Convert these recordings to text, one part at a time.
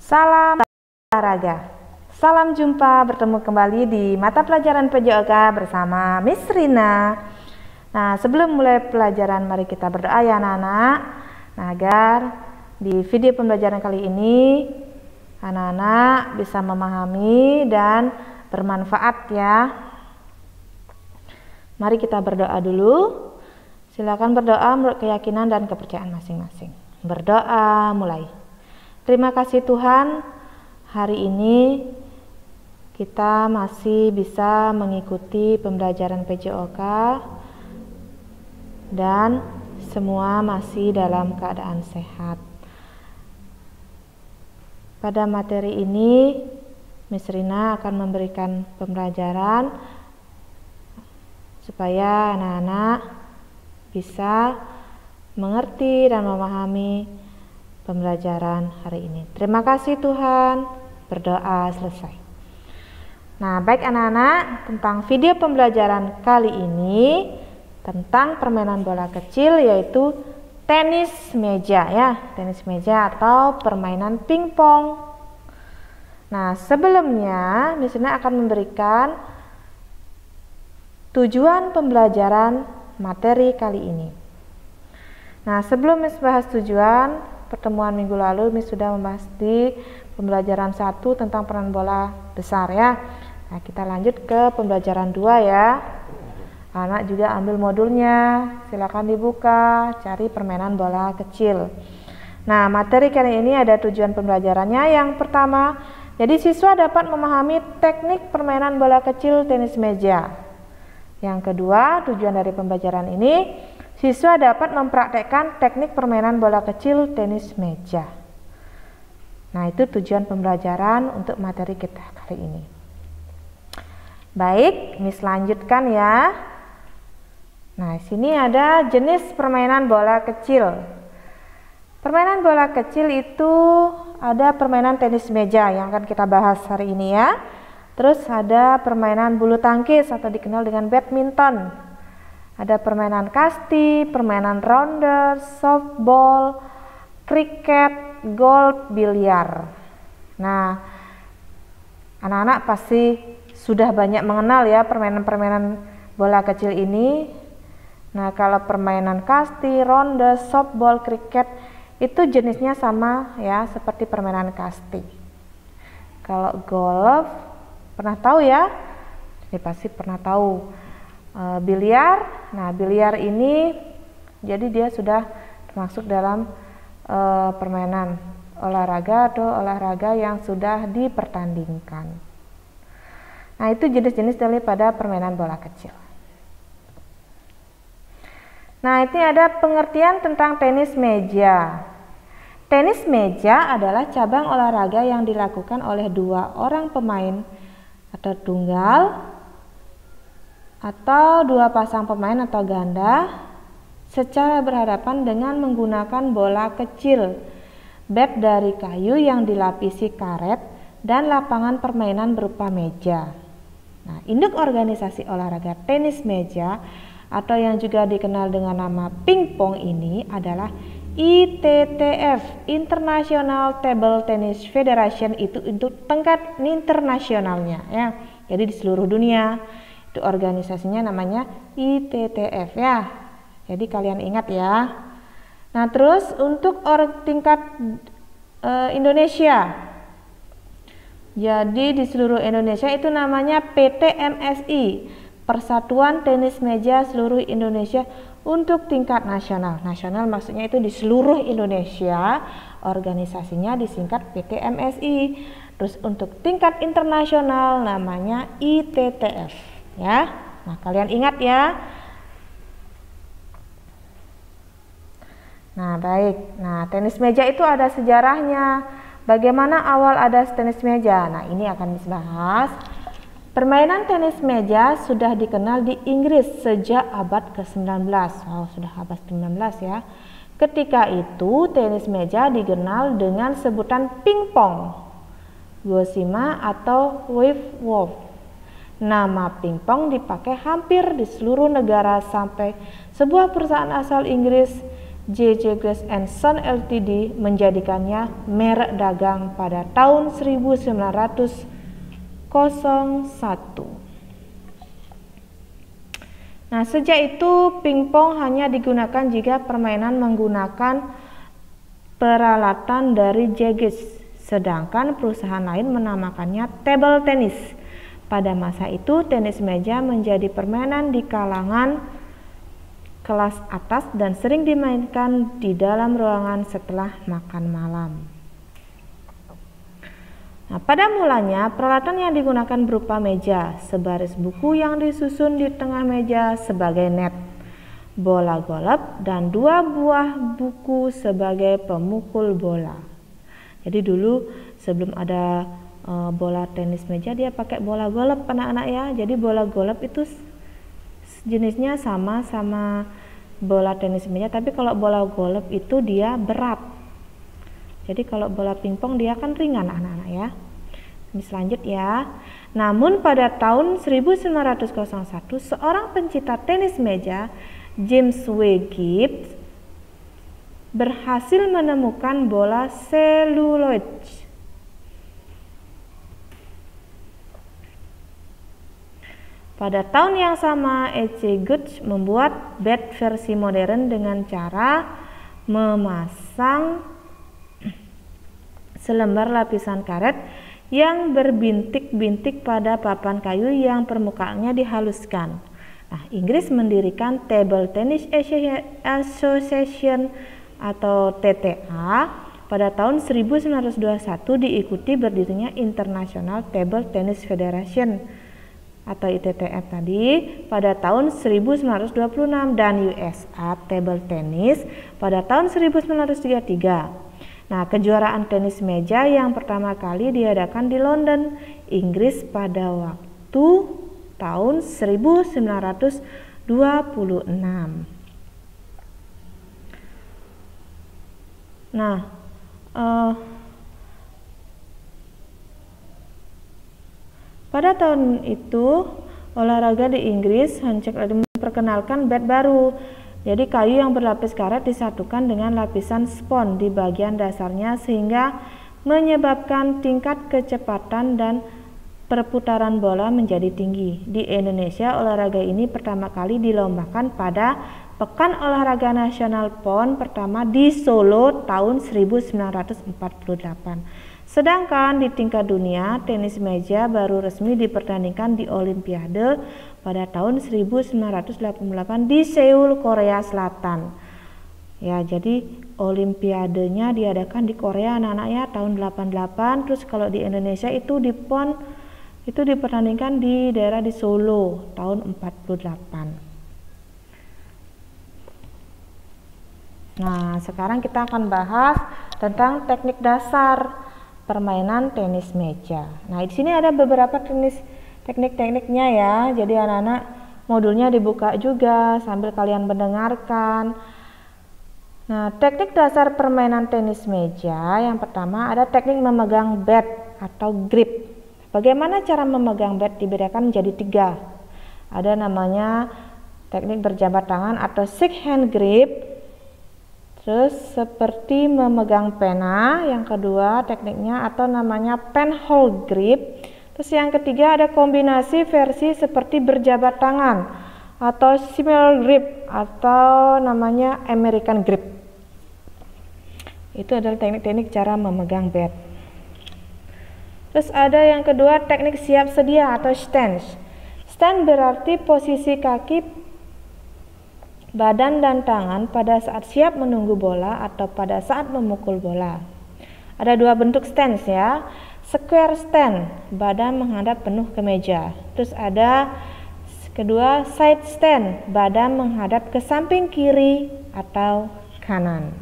Salam olahraga. Salam jumpa, bertemu kembali di mata pelajaran PJOK bersama Miss Rina. Nah, sebelum mulai pelajaran mari kita berdoa ya anak-anak. Nah, agar di video pembelajaran kali ini anak-anak bisa memahami dan bermanfaat ya. Mari kita berdoa dulu. Silakan berdoa menurut keyakinan dan kepercayaan masing-masing. Berdoa mulai. Terima kasih Tuhan, hari ini kita masih bisa mengikuti pembelajaran PJOK dan semua masih dalam keadaan sehat. Pada materi ini, Miss Rina akan memberikan pembelajaran supaya anak-anak bisa mengerti dan memahami pembelajaran hari ini. Terima kasih Tuhan. Berdoa selesai. Nah, baik anak-anak, tentang video pembelajaran kali ini tentang permainan bola kecil yaitu tenis meja ya, tenis meja atau permainan pingpong. Nah, sebelumnya Miss Rina akan memberikan tujuan pembelajaran materi kali ini. Nah, sebelum Miss bahas tujuan, pertemuan minggu lalu Miss sudah membahas di pembelajaran 1 tentang peran bola besar ya. Nah, kita lanjut ke pembelajaran 2 ya. Anak juga ambil modulnya, silakan dibuka, cari permainan bola kecil. Nah, materi kali ini ada tujuan pembelajarannya. Yang pertama, jadi siswa dapat memahami teknik permainan bola kecil tenis meja. Yang kedua, tujuan dari pembelajaran ini, siswa dapat mempraktekkan teknik permainan bola kecil tenis meja. Nah, itu tujuan pembelajaran untuk materi kita kali ini. Baik, Miss lanjutkan ya. Nah, sini ada jenis permainan bola kecil. Permainan bola kecil itu ada permainan tenis meja yang akan kita bahas hari ini ya. Terus ada permainan bulu tangkis atau dikenal dengan badminton. Ada permainan kasti, permainan rounder, softball, kriket, golf, biliar. Nah, anak-anak pasti sudah banyak mengenal ya permainan-permainan bola kecil ini. Nah, kalau permainan kasti, ronde, softball, kriket itu jenisnya sama ya seperti permainan kasti. Kalau golf pernah tahu ya? Ini pasti pernah tahu. Biliar, nah biliar ini jadi dia sudah termasuk dalam permainan olahraga atau olahraga yang sudah dipertandingkan. Nah, itu jenis-jenis daripada permainan bola kecil. Nah, ini ada pengertian tentang tenis meja. Tenis meja adalah cabang olahraga yang dilakukan oleh dua orang pemain atau tunggal atau dua pasang pemain atau ganda secara berhadapan dengan menggunakan bola kecil, bat dari kayu yang dilapisi karet, dan lapangan permainan berupa meja. Nah, induk organisasi olahraga tenis meja atau yang juga dikenal dengan nama pingpong ini adalah ITTF, International Table Tennis Federation, itu untuk tingkat internasionalnya ya. Jadi di seluruh dunia itu organisasinya namanya ITTF ya. Jadi kalian ingat ya. Nah, terus untuk tingkat Indonesia. Jadi di seluruh Indonesia itu namanya PTMSI, Persatuan Tenis Meja Seluruh Indonesia untuk tingkat nasional. Nasional maksudnya itu di seluruh Indonesia, organisasinya disingkat PTMSI. Terus untuk tingkat internasional namanya ITTF ya. Nah, kalian ingat ya. Nah, baik. Nah, tenis meja itu ada sejarahnya. Bagaimana awal ada tenis meja? Nah, ini akan dibahas. Permainan tenis meja sudah dikenal di Inggris sejak abad ke-19. Wow, sudah abad ke-19 ya. Ketika itu tenis meja dikenal dengan sebutan pingpong, gosima atau wave wolf. Nama pingpong dipakai hampir di seluruh negara sampai sebuah perusahaan asal Inggris J.J. Grace & Son Ltd menjadikannya merek dagang pada tahun 1901. Nah, sejak itu pingpong hanya digunakan jika permainan menggunakan peralatan dari Jagged, sedangkan perusahaan lain menamakannya table tennis. Pada masa itu, tenis meja menjadi permainan di kalangan kelas atas dan sering dimainkan di dalam ruangan setelah makan malam. Nah, pada mulanya peralatan yang digunakan berupa meja, sebaris buku yang disusun di tengah meja sebagai net, bola golf, dan 2 buah buku sebagai pemukul bola. Jadi dulu sebelum ada bola tenis meja, dia pakai bola golf anak-anak ya. Jadi bola golf itu jenisnya sama bola tenis meja, tapi kalau bola golf itu dia berat. Jadi kalau bola pingpong dia kan ringan anak-anak ya. Ini selanjut ya. Namun pada tahun 1901 seorang pencipta tenis meja, James W. Gibbs, berhasil menemukan bola seluloid. Pada tahun yang sama, E.C. Gooch membuat bat versi modern dengan cara memasang selembar lapisan karet yang berbintik-bintik pada papan kayu yang permukaannya dihaluskan. Nah, Inggris mendirikan Table Tennis Association atau TTA pada tahun 1921, diikuti berdirinya International Table Tennis Federation atau ITTF tadi pada tahun 1926 dan USA Table Tennis pada tahun 1933. Nah, kejuaraan tenis meja yang pertama kali diadakan di London, Inggris pada waktu tahun 1926. Nah, pada tahun itu, olahraga di Inggris memperkenalkan bat baru. Jadi kayu yang berlapis karet disatukan dengan lapisan spons di bagian dasarnya sehingga menyebabkan tingkat kecepatan dan perputaran bola menjadi tinggi. Di Indonesia, olahraga ini pertama kali dilombakan pada Pekan Olahraga Nasional PON pertama di Solo tahun 1948. Sedangkan di tingkat dunia, tenis meja baru resmi dipertandingkan di Olimpiade pada tahun 1988 di Seoul, Korea Selatan. Ya, jadi Olimpiadenya diadakan di Korea anak-anak ya tahun 88. Terus kalau di Indonesia itu di PON itu dipertandingkan di daerah di Solo tahun 48. Nah, sekarang kita akan bahas tentang teknik dasar permainan tenis meja. Nah, di sini ada beberapa teknik-tekniknya ya. Jadi anak-anak modulnya dibuka juga sambil kalian mendengarkan. Nah, teknik dasar permainan tenis meja yang pertama ada teknik memegang bat atau grip. Bagaimana cara memegang bat dibedakan menjadi 3. Ada namanya teknik berjabat tangan atau shake hand grip. Terus seperti memegang pena, yang kedua tekniknya atau namanya pen hold grip. Terus yang ketiga ada kombinasi versi seperti berjabat tangan atau simple grip atau namanya American grip. Itu adalah teknik-teknik cara memegang bat. Terus ada yang kedua teknik siap sedia atau stance. Stand berarti posisi kaki, badan dan tangan pada saat siap menunggu bola atau pada saat memukul bola. Ada 2 bentuk stance ya. Square stand, badan menghadap penuh ke meja. Terus ada kedua side stand, badan menghadap ke samping kiri atau kanan.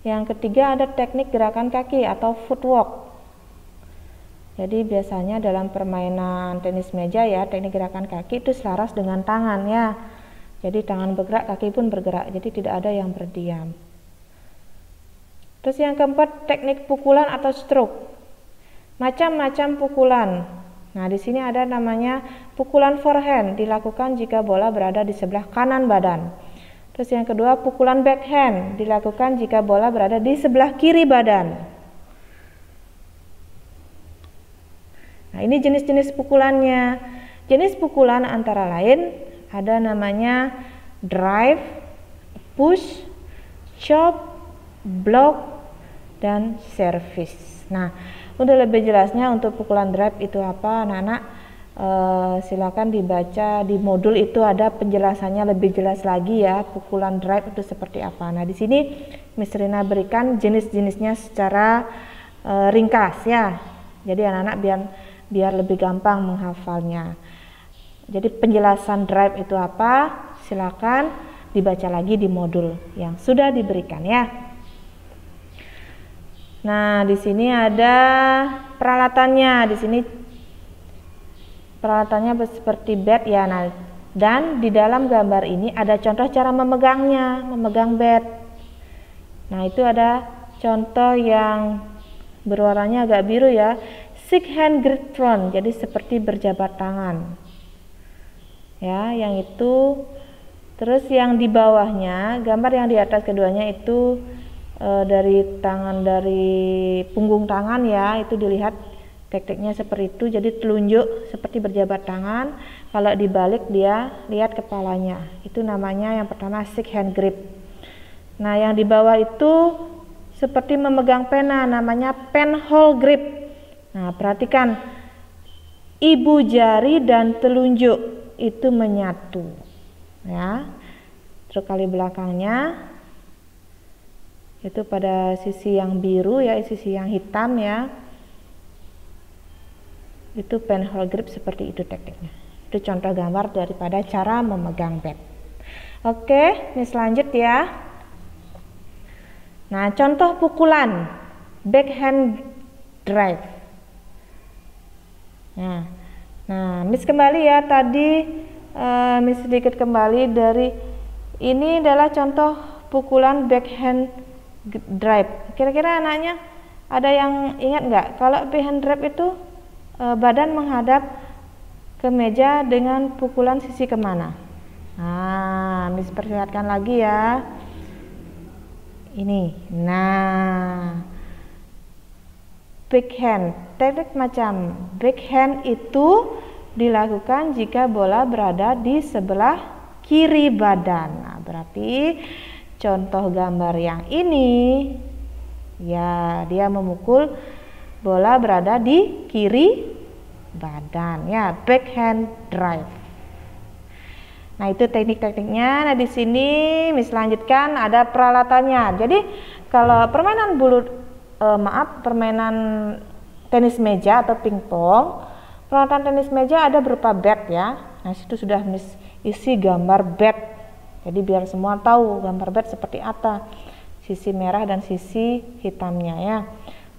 Yang ketiga ada teknik gerakan kaki atau footwork. Jadi biasanya dalam permainan tenis meja ya, teknik gerakan kaki itu selaras dengan tangan ya. Jadi tangan bergerak, kaki pun bergerak. Jadi tidak ada yang berdiam. Terus yang keempat teknik pukulan atau stroke. Macam-macam pukulan. Nah, di sini ada namanya pukulan forehand dilakukan jika bola berada di sebelah kanan badan. Terus yang kedua, pukulan backhand dilakukan jika bola berada di sebelah kiri badan. Nah, ini jenis-jenis pukulannya. Jenis pukulan antara lain ada namanya drive, push, chop, block, dan service. Nah, untuk lebih jelasnya untuk pukulan drive itu apa, anak-anak silakan dibaca di modul itu, ada penjelasannya lebih jelas lagi ya, pukulan drive itu seperti apa. Nah, di sini Miss Rina berikan jenis-jenisnya secara ringkas ya. Jadi anak-anak biar lebih gampang menghafalnya. Jadi penjelasan drive itu apa, silakan dibaca lagi di modul yang sudah diberikan ya. Nah, di sini ada peralatannya. Di sini peralatannya seperti bat ya. Nah, dan di dalam gambar ini ada contoh cara memegangnya, memegang bat. Nah, itu ada contoh yang berwarnanya agak biru ya. Shake hand grip front, jadi seperti berjabat tangan. Ya, yang itu. Terus yang di bawahnya, gambar yang di atas keduanya itu dari tangan, dari punggung tangan ya, itu dilihat tekniknya seperti itu. Jadi telunjuk seperti berjabat tangan, kalau dibalik dia lihat kepalanya. Itu namanya yang pertama shake hand grip. Nah, yang di bawah itu seperti memegang pena, namanya pen hold grip. Nah, perhatikan ibu jari dan telunjuk itu menyatu ya. Terus kali belakangnya itu pada sisi yang biru ya, sisi yang hitam ya, itu pen hold grip, seperti itu tekniknya. Itu contoh gambar daripada cara memegang bat. Oke, Miss lanjut ya. Nah, contoh pukulan backhand drive. Nah, Miss kembali ya, tadi Miss sedikit kembali dari ini adalah contoh pukulan backhand drive. Kira-kira anaknya ada yang ingat nggak? Kalau backhand drive itu badan menghadap ke meja dengan pukulan sisi kemana? Nah, Miss perlihatkan lagi ya. Ini. Nah, backhand, teknik macam backhand itu dilakukan jika bola berada di sebelah kiri badan. Nah, berarti contoh gambar yang ini ya, dia memukul bola berada di kiri badan ya, backhand drive. Nah, itu teknik-tekniknya. Nah, di sini Miss lanjutkan ada peralatannya. Jadi kalau permainan permainan tenis meja atau pingpong, peralatan tenis meja ada berupa bat ya. Nah, situ sudah Miss isi gambar bat. Jadi biar semua tahu gambar bat seperti apa, sisi merah dan sisi hitamnya ya.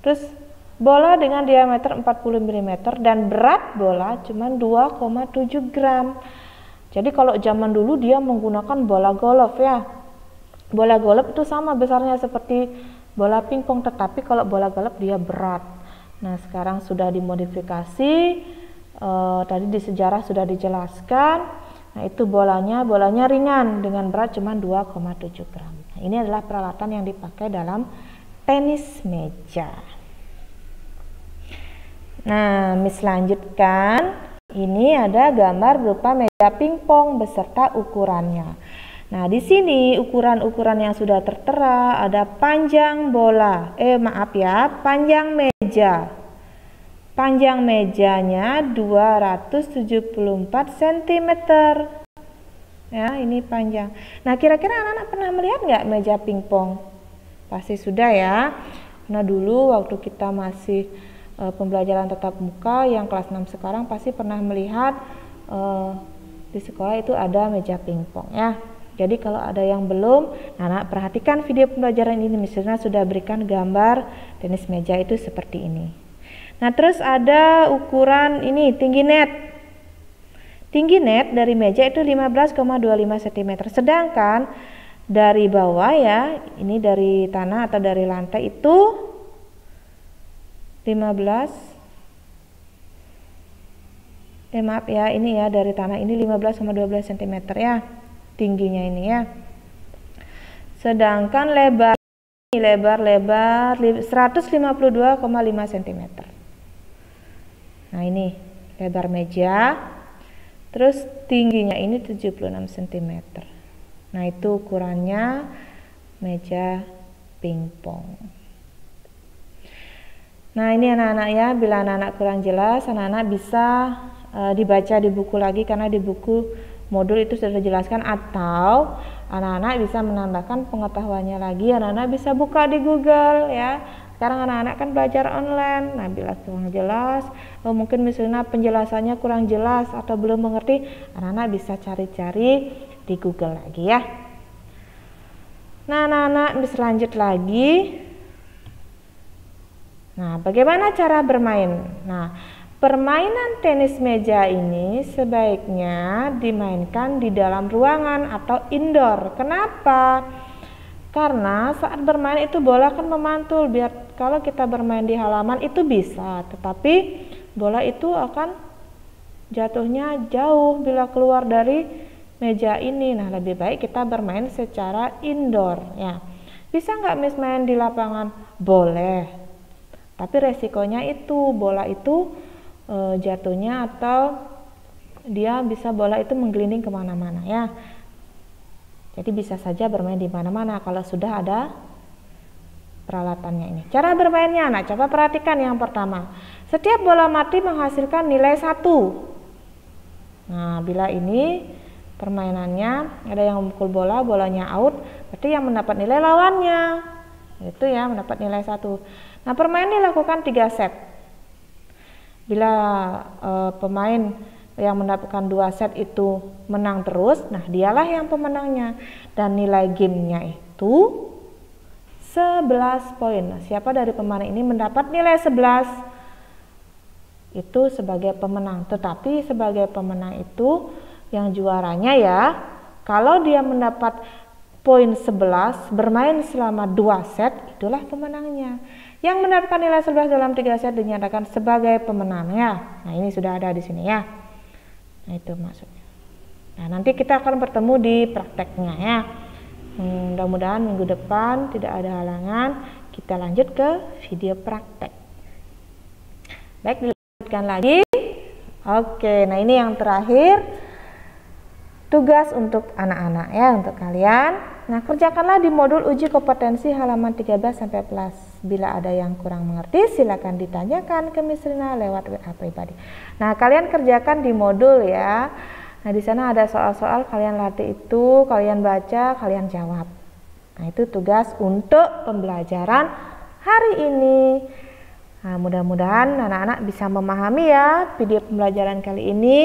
Terus bola dengan diameter 40 mm dan berat bola cuma 2,7 gram. Jadi kalau zaman dulu dia menggunakan bola golf ya. Bola golf itu sama besarnya seperti bola pingpong, tetapi kalau bola golf dia berat. Nah, sekarang sudah dimodifikasi. Tadi di sejarah sudah dijelaskan. Nah, itu bolanya ringan dengan berat cuma 2,7 gram. Nah, ini adalah peralatan yang dipakai dalam tenis meja. Nah, Miss lanjutkan. Ini ada gambar berupa meja pingpong beserta ukurannya. Nah, di sini ukuran-ukuran yang sudah tertera ada panjang bola. Panjang meja. Panjang mejanya 274 cm. Ya, ini panjang. Nah, kira-kira anak-anak pernah melihat nggak meja pingpong? Pasti sudah ya. Nah, dulu waktu kita masih pembelajaran tatap muka yang kelas 6 sekarang pasti pernah melihat di sekolah itu ada meja pingpong ya. Jadi kalau ada yang belum, anak perhatikan video pembelajaran ini, misalnya sudah berikan gambar tenis meja itu seperti ini. Nah, terus ada ukuran ini tinggi net. Tinggi net dari meja itu 15,25 cm. Sedangkan dari bawah ya, ini dari tanah atau dari lantai itu 15,25 Maaf ya, ini ya dari tanah ini 15,12 cm ya tingginya ini ya. Sedangkan lebar 152,5 cm. Nah, ini lebar meja. Terus tingginya ini 76 cm. Nah, itu ukurannya meja pingpong. Nah, ini anak-anak ya, bila anak-anak kurang jelas, anak-anak bisa dibaca di buku lagi, karena di buku modul itu sudah dijelaskan, atau anak-anak bisa menambahkan pengetahuannya lagi. Anak-anak bisa buka di Google ya. Sekarang anak-anak kan belajar online. Nah, bila kurang jelas, mungkin misalnya penjelasannya kurang jelas atau belum mengerti, anak-anak bisa cari-cari di Google lagi ya. Nah, anak-anak bisa lanjut lagi. Nah, bagaimana cara bermain? Nah, permainan tenis meja ini sebaiknya dimainkan di dalam ruangan atau indoor. Kenapa? Karena saat bermain itu bola kan memantul. Biar kalau kita bermain di halaman itu bisa, tetapi bola itu akan jatuhnya jauh bila keluar dari meja ini. Nah, lebih baik kita bermain secara indoor ya. Bisa nggak Miss main di lapangan? Boleh, tapi resikonya itu bola itu jatuhnya atau dia bisa bola itu menggelinding kemana-mana ya. Jadi bisa saja bermain di mana-mana kalau sudah ada peralatannya ini. Cara bermainnya, nah coba perhatikan yang pertama. Setiap bola mati menghasilkan nilai 1. Nah, bila ini permainannya ada yang memukul bola, bolanya out, berarti yang mendapat nilai lawannya. Itu ya, mendapat nilai 1. Nah, permainan dilakukan 3 set. Bila pemain yang mendapatkan 2 set itu menang terus, nah dialah yang pemenangnya. Dan nilai gamenya itu 11 poin. Nah, siapa dari pemain ini mendapat nilai 11 itu sebagai pemenang. Tetapi sebagai pemenang itu yang juaranya ya, kalau dia mendapat poin 11 bermain selama 2 set, itulah pemenangnya. Yang mendapatkan nilai 11 dalam 3 set dinyatakan sebagai pemenangnya. Nah, ini sudah ada di sini ya. Nah, itu maksudnya. Nah, nanti kita akan bertemu di prakteknya ya. Mudah-mudahan minggu depan tidak ada halangan. Kita lanjut ke video praktek. Baik, dilanjutkan lagi. Oke, nah ini yang terakhir. Tugas untuk anak-anak ya, untuk kalian. Nah, kerjakanlah di modul uji kompetensi halaman 13-14. Bila ada yang kurang mengerti, silakan ditanyakan ke Miss Rina lewat WA pribadi. Nah, kalian kerjakan di modul ya. Nah, di sana ada soal-soal, kalian latih itu, kalian baca, kalian jawab. Nah, itu tugas untuk pembelajaran hari ini. Nah, mudah-mudahan anak-anak bisa memahami ya video pembelajaran kali ini.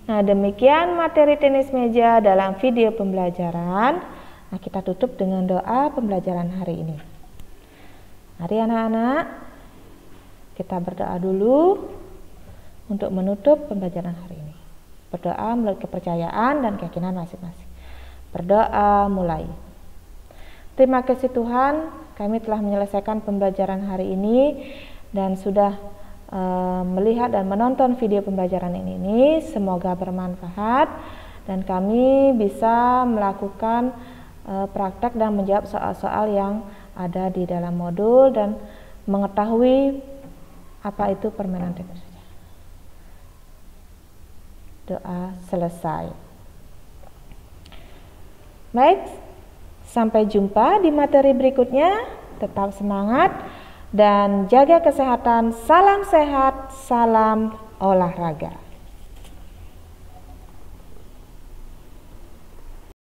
Nah, demikian materi tenis meja dalam video pembelajaran. Nah, kita tutup dengan doa pembelajaran hari ini. Mari anak-anak, kita berdoa dulu untuk menutup pembelajaran hari ini. Berdoa melalui kepercayaan dan keyakinan masing-masing. Berdoa mulai. Terima kasih Tuhan, kami telah menyelesaikan pembelajaran hari ini dan sudah melihat dan menonton video pembelajaran ini. Semoga bermanfaat dan kami bisa melakukan praktek dan menjawab soal-soal yang ada di dalam modul dan mengetahui apa itu permainan tenis. Doa selesai. Baik, sampai jumpa di materi berikutnya. Tetap semangat dan jaga kesehatan. Salam sehat, salam olahraga.